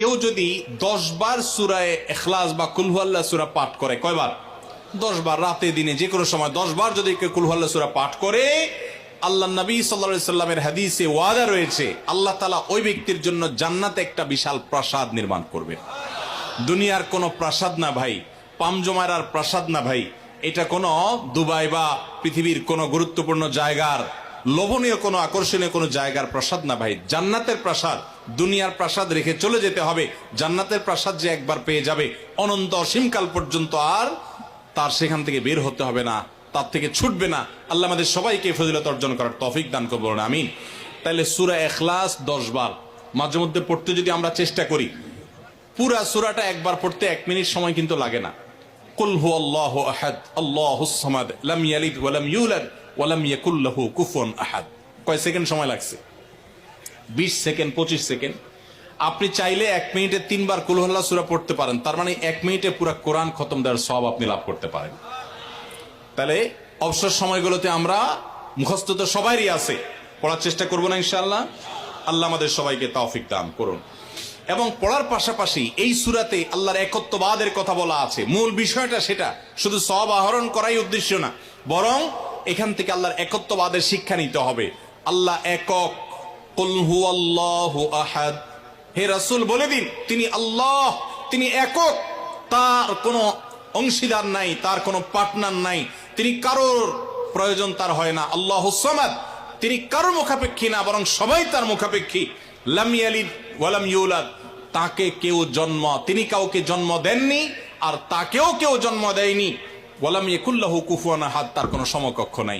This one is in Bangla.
কেউ যদি 10 বার সূরা ইখলাস বা কুল হুয়াল্লাহ সূরা পাঠ করে, কয়বার? 10 বার, রাতে দিনে যে কোনো সময় 10 বার যদি কেউ কুল হুয়াল্লাহ সূরা পাঠ করে, আল্লাহ নবী সাল্লাল্লাহু আলাইহি সাল্লামের হাদিসে ওয়াদা রয়েছে আল্লাহ তাআলা ওই ব্যক্তির জন্য জান্নাতে একটা বিশাল প্রাসাদ নির্মাণ করবেন। দুনিয়ার কোনো প্রাসাদ না ভাই, পামজমারার প্রাসাদ না ভাই, এটা কোনো দুবাই বা পৃথিবীর কোনো গুরুত্বপূর্ণ জায়গার লোভনীয় কোনো আকর্ষণীয় কোনো জায়গার প্রাসাদ না ভাই, জান্নাতের প্রাসাদ। দুনিয়ার প্রাসাদ রেখে চলে যেতে হবে, জান্নাতের প্রাসাদ যে একবার পেয়ে যাবে অনন্ত অসীমকাল পর্যন্ত আর তার সেখান থেকে বের হতে হবে না, তার থেকে ছুটবে না। আল্লাহ আমাদের সবাইকে ফজিলত অর্জন করার তৌফিক দান করবেন, আমিন। তাহলে সূরা ইখলাস 10 বার মাঝে মধ্যে পড়তে যদি আমরা চেষ্টা করি, পুরা সূরাটা একবার পড়তে 1 মিনিট সময় কিন্তু লাগে না। কুল হুয়াল্লাহু আহাদ আল্লাহুস সামাদ লাম ইয়ালিদ ওয়া লাম ইউলাদ ওয়া লাম ইয়াকুল লাহু কুফুয়ান আহাদ। কয় সেকেন্ড সময় লাগছে? 20 সেকেন্ড, 25 সেকেন্ড। আপনি চাইলে 1 মিনিটে 3 বার কুল হুয়াল্লাহ সূরা পড়তে পারেন, তার মানে 1 মিনিটে পুরো কোরআন খতম দেওয়ার সওয়াব আপনি লাভ করতে পারেন। তাহলে অবসর সময়গুলোতে আমরা মুখস্থ তো সবারই আছে, পড়ার চেষ্টা করব না ইনশাআল্লাহ? আল্লাহ আমাদের সবাইকে তৌফিক দান করুন। এবং পড়ার পাশাপাশি এই সূরাতে আল্লাহর একত্ববাদের কথা বলা আছে, মূল বিষয়টা সেটা, শুধু সওয়াব আহরণ করাই উদ্দেশ্য না, বরং এখান থেকে আল্লাহর একত্ববাদের শিক্ষা নিতে হবে। আল্লাহ একক, কুল হুয়াল্লাহু আহাদ, হে রাসূল বলে দিন তিনি আল্লাহ, তিনি একক, তার কোনো অংশীদার নাই, তার কোনো পার্টনার নাই, তিনি কারোর প্রয়োজন তার হয় না। আল্লাহুস সামাদ, তিনি কারোর মুখাপেক্ষী না, বরং সবাই তার মুখাপেক্ষী। লাম ইয়ালিদ ওয়া লাম ইউলাদ, তাকে কেউ তিনি কাউকে জন্ম দেননি আর তাকেও কেউ জন্ম দেয়নি। ওয়া লাম ইয়াকুল লাহু কুফুয়ান আহাদ, তার কোনো সমকক্ষ নাই।